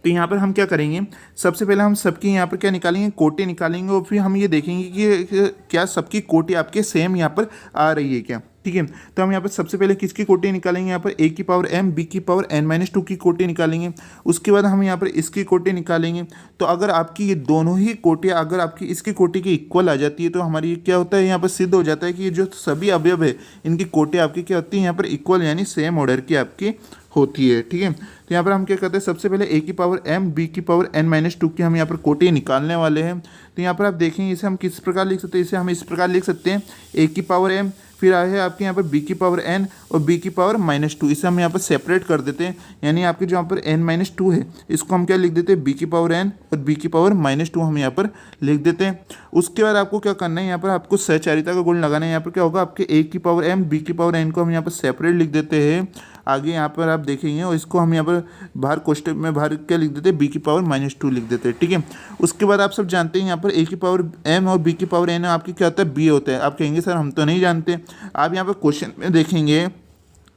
तो यहाँ पर हम क्या करेंगे, सबसे पहले हम सबकी यहाँ पर क्या निकालेंगे, कोटि निकालेंगे और फिर हम ये देखेंगे कि क्या सबकी कोटि आपके सेम यहाँ पर आ रही है क्या, ठीक है। तो हम यहाँ पर सबसे पहले किसकी कोटि निकालेंगे, यहाँ पर ए की पावर एम बी की पावर एन माइनस टू की कोटि निकालेंगे। उसके बाद हम यहाँ पर इसकी कोटि निकालेंगे। तो अगर आपकी ये दोनों ही कोटियाँ अगर आपकी इसकी कोटि की इक्वल आ जाती है तो हमारी क्या होता है, यहाँ पर सिद्ध हो जाता है कि ये जो सभी अवयव है इनकी कोटि आपकी क्या होती है, यहाँ पर इक्वल यानी सेम ऑर्डर की आपकी होती है, ठीक है। तो यहाँ पर हम क्या करते हैं, सबसे पहले ए की पावर एम बी की पावर एन माइनस टू की हम यहाँ पर कोटि निकालने वाले हैं। तो यहाँ पर आप देखेंगे इसे हम किस प्रकार लिख सकते हैं, इसे हम इस प्रकार लिख सकते हैं, ए की पावर एम फिर आए है आपके यहाँ पर बी की पावर एन और बी की पावर माइनस टू, इसे हम यहाँ पर सेपरेट कर देते हैं, यानी आपके जो यहाँ पर एन माइनस टू है इसको हम क्या लिख देते हैं, बी की पावर एन और बी की पावर माइनस टू हम यहाँ पर लिख देते हैं। उसके बाद आपको क्या करना है, यहाँ पर आपको सहचारिता का गुण लगाना है। यहाँ पर क्या होगा, आपके ए की पावर एम बी की पावर एन को हम यहाँ पर सेपरेट लिख देते हैं। आगे यहाँ पर आप देखेंगे और इसको हम यहाँ पर बाहर कोष्टक में बाहर क्या लिख देते हैं, बी की पावर माइनस टू लिख देते हैं, ठीक है। उसके बाद आप सब जानते हैं यहाँ पर ए की पावर एम और बी की पावर एन आपकी क्या होता है, बी होता है। आप कहेंगे सर हम तो नहीं जानते, आप यहाँ पर क्वेश्चन में देखेंगे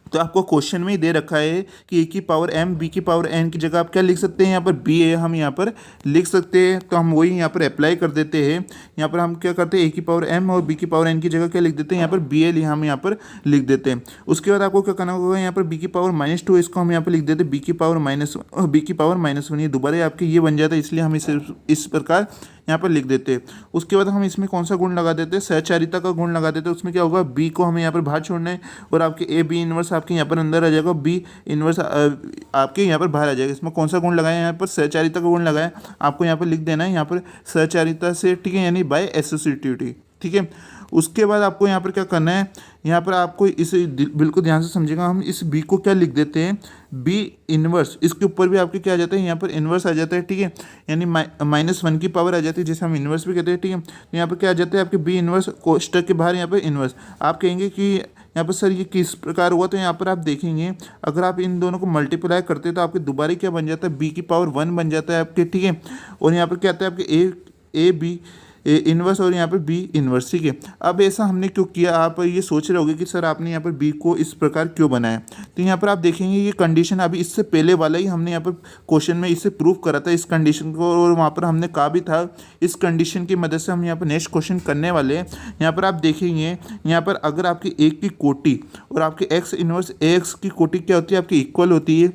तो आपको क्वेश्चन में ही दे रखा है कि ए की पावर एम बी की पावर एन की जगह आप क्या लिख सकते हैं, यहाँ पर बी है हम यहाँ पर लिख सकते हैं। तो हम वही यहाँ पर अप्लाई कर देते हैं। यहाँ पर हम क्या करते हैं, ए की पावर एम और बी की पावर एन की जगह क्या लिख देते हैं, यहाँ पर बी एल हम यहाँ पर लिख देते हैं। उसके बाद आपको क्या करना होगा, यहाँ पर बी की पावर माइनस टू इसको हम यहाँ पर लिख देते हैं बी की पावर माइनस वन, ये दोबारा आपके ये बन जाता है, इसलिए हम इसे इस प्रकार यहाँ पर लिख देते हैं। उसके बाद हम इसमें कौन सा गुण लगा देते हैं, सहचारिता का गुण लगा देते हैं। उसमें क्या होगा, बी को हमें यहाँ पर बाहर छोड़ना है और आपके ए बी इनवर्स आपके यहाँ पर अंदर आ जाएगा, बी इनवर्स आपके यहाँ पर बाहर आ जाएगा। इसमें कौन सा गुण लगाया, यहाँ पर सहचारिता का गुण लगाया, आपको यहाँ पर लिख देना है यहाँ पर सहचारिता से, ठीक है, यानी बाय एसोसिएटिविटी, ठीक है। उसके बाद आपको यहाँ पर क्या करना है, यहाँ पर आपको इसे बिल्कुल ध्यान से समझेगा, हम इस बी को क्या लिख देते हैं, बी इनवर्स, इसके ऊपर भी आपके क्या आ जाता है, यहाँ पर इनवर्स आ जाता है, ठीक है, यानी माइनस वन की पावर आ जाती है, जिसे हम इनवर्स भी कहते हैं, ठीक है। तो यहाँ पर क्या आ जाता है, आपके बी इनवर्स कोष्टक के बाहर यहाँ पर इनवर्स। आप कहेंगे कि यहाँ पर सर ये किस प्रकार हुआ, तो यहाँ पर आप देखेंगे अगर आप इन दोनों को मल्टीप्लाई करते हैं तो आपके दोबारा क्या बन जाता है, बी की पावर वन बन जाता है आपके, ठीक है। और यहाँ पर क्या आता है आपके ए बी इनवर्स और यहाँ पर बी इनवर्स, ठीक है। अब ऐसा हमने क्यों किया, आप ये सोच रहे होंगे कि सर आपने यहाँ पर बी को इस प्रकार क्यों बनाया। तो यहाँ पर आप देखेंगे ये कंडीशन अभी इससे पहले वाला ही हमने यहाँ पर क्वेश्चन में इसे प्रूव करा था इस कंडीशन को, और वहाँ पर हमने कहा भी था इस कंडीशन की मदद से हम यहाँ पर नेक्स्ट क्वेश्चन करने वाले हैं। यहाँ पर आप देखेंगे यहाँ पर अगर आपकी ए की कोटि और आपके एक्स इनवर्स ए एक्स की कोटि क्या होती है, आपकी इक्वल होती है,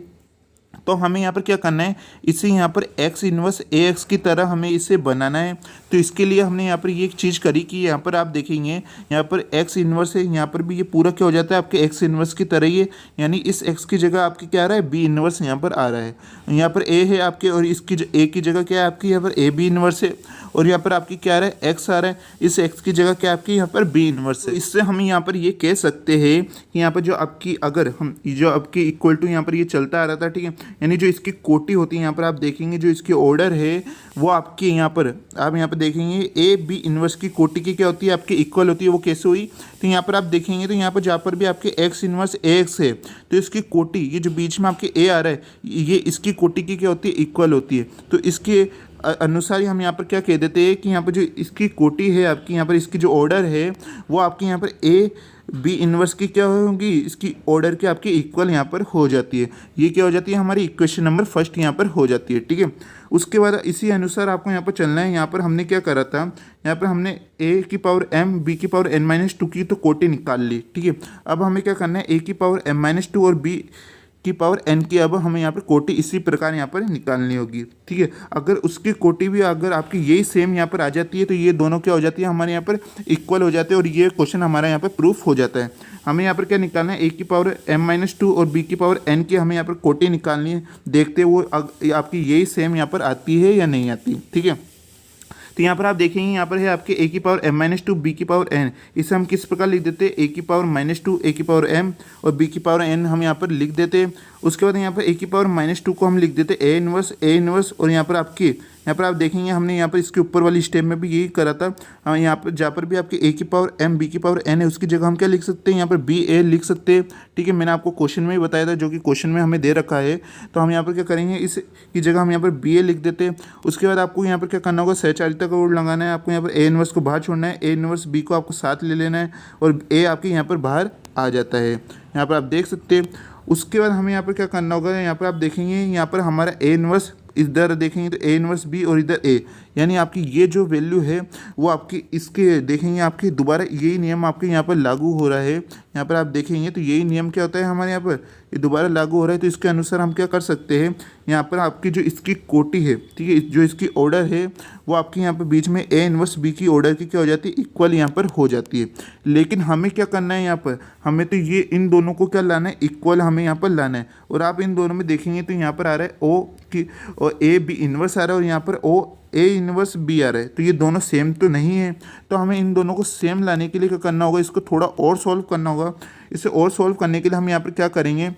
तो हमें यहाँ पर क्या करना है, इसे यहाँ पर एक्स इनवर्स ए एक्स की तरह हमें इसे बनाना है। तो इसके लिए हमने यहाँ पर ये एक चीज़ करी कि यहाँ पर आप देखेंगे यहाँ पर एक्स इनवर्स है, यहाँ पर भी ये पूरा क्या हो जाता है आपके एक्स इनवर्स की तरह ही है, यानी इस एक्स की जगह आपकी क्या आ रहा है, बी इनवर्स यहाँ पर आ रहा है। यहाँ पर ए है आपके और इसकी ए की जगह क्या है आपकी, यहाँ पर ए बी इनवर्स है, और यहाँ पर आपकी क्या आ रहा है, एक्स आ रहा है, इस एक्स की जगह क्या आपकी यहाँ पर बी इनवर्स है। इससे हम यहाँ पर ये कह सकते हैं कि यहाँ पर जो आपकी अगर हम जो आपकी इक्वल टू यहाँ पर ये चलता आ रहा था, ठीक है, यानी जो इसकी कोटि होती है यहाँ पर आप देखेंगे जो इसकी ऑर्डर है वो आपके यहाँ पर आप यहाँ पर देखेंगे ए बी इन्वर्स की कोटि की क्या होती है आपकी इक्वल होती है। वो कैसे हुई तो यहाँ पर आप देखेंगे तो यहाँ पर जहाँ पर भी आपके एक्स इन्वर्स ए एक्स है तो इसकी कोटि ये जो बीच में आपके ए आ रहा है ये इसकी कोटि की क्या होती है इक्वल होती है। तो इसके अनुसार ही हम यहाँ पर क्या कह देते हैं कि यहाँ पर जो इसकी कोटि है आपकी यहाँ पर इसकी जो ऑर्डर है वो आपके यहाँ पर ए बी इन्वर्स की क्या होगी इसकी ऑर्डर के आपकी इक्वल यहाँ पर हो जाती है। ये क्या हो जाती है हमारी इक्वेशन नंबर फर्स्ट यहाँ पर हो जाती है। ठीक है, उसके बाद इसी अनुसार आपको यहाँ पर चलना है। यहाँ पर हमने क्या करा था यहाँ पर हमने ए की पावर एम बी की पावर एन माइनस टू की तो कोटि निकाल ली। ठीक है, अब हमें क्या करना है ए की पावर एम माइनस टू और बी की पावर एन की अब हमें यहाँ पर कोटि इसी प्रकार यहाँ पर निकालनी होगी। ठीक है, अगर उसकी कोटि भी अगर आपकी यही सेम यहाँ पर आ जाती है तो ये दोनों क्या हो जाती है हमारे यहाँ पर इक्वल हो जाते हैं और ये क्वेश्चन हमारा यहाँ पर प्रूफ हो जाता है। हमें यहाँ पर क्या निकालना है ए की पावर एम माइनस टू और बी की पावर एन की हमें यहाँ पर कोटि निकालनी है। देखते वो आपकी यही सेम यहाँ पर आती है या नहीं आती। ठीक है, तो यहाँ पर आप देखेंगे यहाँ पर है आपके ए की power M minus two B की पावर एन, इसे हम किस प्रकार लिख देते हैं ए की पावर माइनस टू ए की पावर एम और बी की पावर एन हम यहाँ पर लिख देते हैं। उसके बाद यहाँ पर ए की पावर माइनस टू को हम लिख देते ए इनवर्स और यहाँ पर आपकी यहाँ पर आप देखेंगे हमने यहाँ पर इसके ऊपर वाली स्टेप में भी यही करा था। हम यहाँ पर जहाँ पर भी आपके ए की पावर एम बी की पावर एन है उसकी जगह हम क्या लिख सकते हैं यहाँ पर बी ए लिख सकते हैं। ठीक है, मैंने आपको क्वेश्चन में ही बताया था जो कि क्वेश्चन में हमें दे रखा है। तो हम यहाँ पर क्या करेंगे इस की जगह हम यहाँ पर बी ए लिख देते हैं। उसके बाद आपको यहाँ पर क्या करना होगा सहचारिता का रूल लगाना है। आपको यहाँ पर ए इनवर्स को बाहर छोड़ना है, ए इनवर्स बी को आपको साथ ले लेना है और ए आपके यहाँ पर बाहर आ जाता है। यहाँ पर आप देख सकते हैं। उसके बाद हमें यहाँ पर क्या करना होगा यहाँ पर आप देखेंगे यहाँ पर हमारा ए इनवर्स इधर देखेंगे तो ए इनवर्स बी और इधर ए, यानी आपकी ये जो वैल्यू है वो आपकी इसके देखेंगे आपके दोबारा यही नियम आपके यहाँ पर लागू हो रहा है। यहाँ पर आप देखेंगे तो यही नियम क्या होता है हमारे यहाँ पर ये दोबारा लागू हो रहा है। तो इसके अनुसार हम क्या कर सकते हैं यहाँ पर आपकी जो इसकी कोटि है ठीक है जो इसकी ऑर्डर है वो आपके यहाँ पर बीच में ए इनवर्स बी की ऑर्डर की क्या हो जाती है इक्वल यहाँ पर हो जाती है। लेकिन हमें क्या करना है यहाँ पर हमें तो ये इन दोनों को क्या लाना है इक्वल हमें यहाँ पर लाना है। और आप इन दोनों में देखेंगे तो यहाँ पर आ रहा है ओ की और ए बी इनवर्स आ रहा है और यहाँ पर ओ ए इनवर्स बी आ रहा है। तो ये दोनों सेम तो नहीं है। तो हमें इन दोनों को सेम लाने के लिए क्या करना होगा इसको थोड़ा और सॉल्व करना होगा। इसे और सॉल्व करने के लिए हम यहाँ पर क्या करेंगे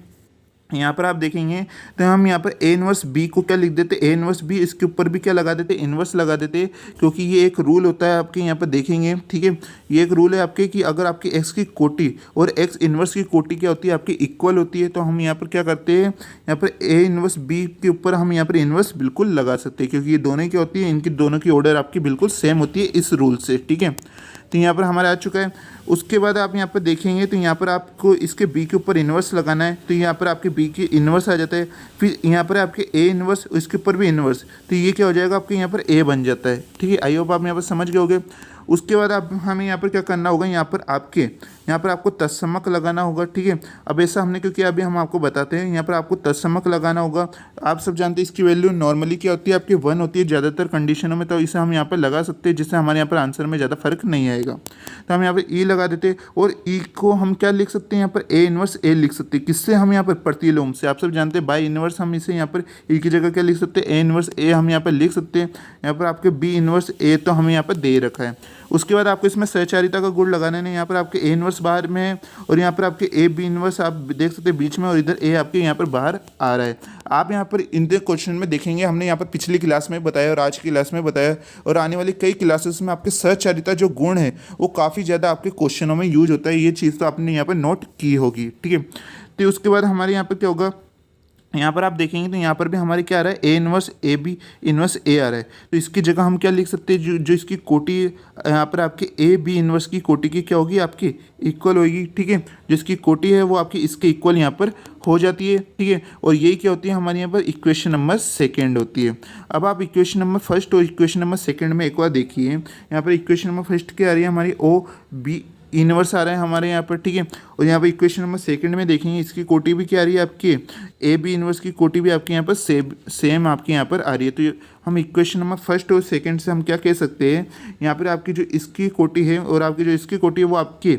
यहाँ पर आप देखेंगे तो हम यहाँ पर ए इनवर्स बी को क्या लिख देते ए इनवर्स बी इसके ऊपर भी क्या लगा देते इनवर्स लगा देते क्योंकि ये एक रूल होता है आपके यहाँ पर देखेंगे। ठीक है, ये एक रूल है आपके कि अगर आपकी एक्स की कोटि और एक्स इनवर्स की कोटि क्या होती है आपकी इक्वल होती है तो हम यहाँ पर क्या करते हैं यहाँ पर ए इनवर्स बी के ऊपर हम यहाँ पर इनवर्स बिल्कुल लगा सकते हैं क्योंकि ये दोनों क्या होती है इनकी दोनों की ऑर्डर आपकी बिल्कुल सेम होती है इस रूल से। ठीक है, तो यहाँ पर हमारा आ चुका है। उसके बाद आप यहाँ पर देखेंगे तो यहाँ पर आपको इसके बी के ऊपर इन्वर्स लगाना है तो यहाँ पर आपके बी की इन्वर्स आ जाता है। फिर यहाँ पर आपके ए इन्वर्स इसके ऊपर भी इन्वर्स तो ये क्या हो जाएगा आपके यहाँ पर ए बन जाता है। ठीक है, आई होप आप यहाँ पर समझ गए होंगे। उसके बाद आप हमें यहाँ पर क्या करना होगा यहाँ पर आपको तत्समक लगाना होगा। ठीक है, अब ऐसा हमने क्योंकि अभी हम आपको बताते हैं यहाँ पर आपको तत्समक लगाना होगा। आप सब जानते हैं इसकी वैल्यू नॉर्मली क्या होती है आपकी 1 होती है ज़्यादातर कंडीशनों में। तो इसे हम यहाँ पर लगा सकते हैं जिससे हमारे यहाँ पर आंसर में ज़्यादा फर्क नहीं आएगा। तो हम यहाँ पर ई लगा देते और ई को हम क्या लिख सकते हैं यहाँ पर ए इनवर्स ए लिख सकते हैं। किससे हम यहाँ पर प्रतिलोम से। आप सब जानते हैं बाई इनवर्स हम इसे यहाँ पर ई की जगह क्या लिख सकते हैं ए इनवर्स ए हम यहाँ पर लिख सकते हैं। यहाँ पर आपके बी इनवर्स ए तो हमें यहाँ पर दे रखा है। उसके बाद आपको इसमें सहचारिता का गुण लगाना है। यहाँ पर आपके ए इनवर्स बाहर में है और यहाँ पर आपके ए बी इनवर्स आप देख सकते हैं बीच में और इधर ए आपके यहाँ पर बाहर आ रहा है। आप यहाँ पर इन क्वेश्चन में देखेंगे हमने यहाँ पर पिछली क्लास में बताया और आज की क्लास में बताया और आने वाली कई क्लासेस में आपके सहचारिता जो गुण है वो काफ़ी ज़्यादा आपके क्वेश्चनों में यूज होता है। ये चीज़ तो आपने यहाँ पर नोट की होगी। ठीक है, तो उसके बाद हमारे यहाँ पर क्या होगा यहाँ पर आप देखेंगे तो यहाँ पर भी हमारे क्या आ रहा है A inverse A B inverse A आ रहा है। तो इसकी जगह हम क्या लिख सकते हैं जो इसकी कोटि यहाँ पर आपके ए बी इनवर्स की कोटि की क्या होगी आपकी इक्वल होगी। ठीक है, जो इसकी कोटि है वो आपकी इसके इक्वल यहाँ पर हो जाती है। ठीक है, और यही क्या होती है हमारे यहाँ पर इक्वेशन नंबर सेकंड होती है। अब आप इक्वेशन नंबर फर्स्ट और इक्वेशन नंबर सेकंड में एक बार देखिए। यहाँ पर इक्वेशन नंबर फर्स्ट क्या आ रही है हमारी ओ बी इनवर्स आ रहा है हमारे यहाँ पर। ठीक है, और यहाँ पर इक्वेशन नंबर सेकंड में देखेंगे इसकी कोटि भी क्या आ रही है आपकी ए बी इनवर्स की कोटि भी आपके यहाँ पर सेम आपके यहाँ पर आ रही है। तो हम इक्वेशन नंबर फर्स्ट और सेकंड से हम क्या कह सकते हैं यहाँ पर आपकी जो इसकी कोटि है और आपकी जो इसकी कोटि है वो आपकी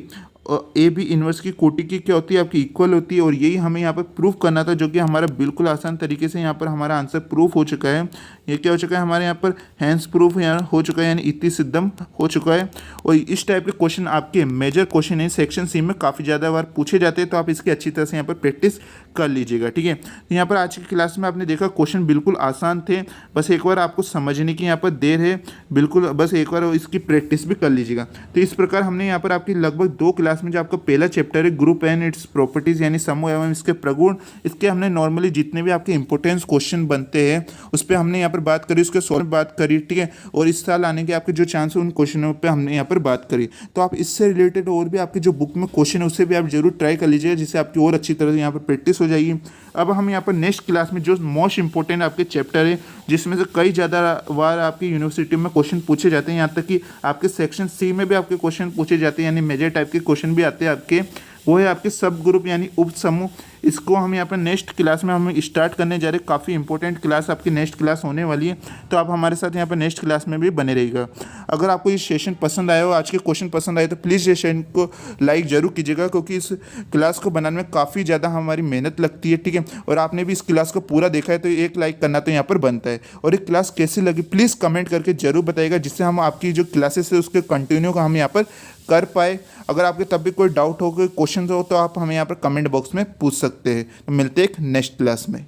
ए बी इन्वर्स की कोटि की क्या होती है, आपकी इक्वल होती है। और यही हमें यहाँ पर प्रूफ करना था, जो कि हमारा बिल्कुल आसान तरीके से यहाँ पर हमारा आंसर प्रूफ हो चुका है। ये क्या हो चुका है हमारे यहाँ पर हैंस प्रूफ यहाँ हो चुका है, यानी इति सिद्धम हो चुका है। और इस टाइप के क्वेश्चन आपके मेजर क्वेश्चन है सेक्शन सी में काफ़ी ज़्यादा बार पूछे जाते हैं, तो आप इसकी अच्छी तरह से यहाँ पर प्रैक्टिस कर लीजिएगा, ठीक है। तो यहाँ पर आज की क्लास में आपने देखा क्वेश्चन बिल्कुल आसान थे, बस एक बार आपको समझने की यहाँ पर देर है, बिल्कुल बस एक बार इसकी प्रैक्टिस भी कर लीजिएगा। तो इस प्रकार हमने यहाँ पर आपकी लगभग 2 क्लास में जो आपका पहला चैप्टर है ग्रुप एंड इट्स प्रॉपर्टीज़ यानी समूह एवं इसके प्रगुण, इसके हमने नॉर्मली जितने भी आपके इंपॉर्टेंस क्वेश्चन बनते हैं उस पर हमने यहाँ पर बात करी, उसके सॉल्व बात करी, ठीक है। और इस साल आने के आपके जो चांस है उन क्वेश्चनों पर हमने यहाँ पर बात करी। तो आप इससे रिलेटेड और भी आपके जो बुक में क्वेश्चन है उससे भी आप जरूर ट्राई कर लीजिएगा, जिससे आपकी और अच्छी तरह से यहाँ पर प्रैक्टिस हो जाएगी। अब हम यहाँ पर नेक्स्ट क्लास में जो मोस्ट इंपॉर्टेंट आपके चैप्टर है, जिसमें से कई ज़्यादा बार आपकी यूनिवर्सिटी में क्वेश्चन पूछे जाते हैं, यहाँ तक कि आपके सेक्शन सी में भी आपके क्वेश्चन पूछे जाते हैं, यानी मेजर टाइप के क्वेश्चन भी आते हैं आपके, वो है आपके सब ग्रुप यानी उप समूह। इसको हम यहाँ पर नेक्स्ट क्लास में हम स्टार्ट करने जा रहे हैं। काफ़ी इंपॉर्टेंट क्लास आपकी नेक्स्ट क्लास होने वाली है, तो आप हमारे साथ यहाँ पर नेक्स्ट क्लास में भी बने रहिएगा। अगर आपको ये सेशन पसंद आया हो, आज के क्वेश्चन पसंद आए, तो प्लीज़ ये सेशन को लाइक जरूर कीजिएगा, क्योंकि इस क्लास को बनाने में काफ़ी ज़्यादा हमारी मेहनत लगती है, ठीक है। और आपने भी इस क्लास को पूरा देखा है तो एक लाइक करना तो यहाँ पर बनता है। और ये क्लास कैसी लगी प्लीज़ कमेंट करके जरूर बताइएगा, जिससे हम आपकी जो क्लासेस है उसके कंटिन्यू का हम यहाँ पर कर पाए। अगर आपके तब भी कोई डाउट हो, कोई क्वेश्चन हो, तो आप हमें यहाँ पर कमेंट बॉक्स में पूछ सकते हैं। तो मिलते हैं एक नेक्स्ट क्लास में।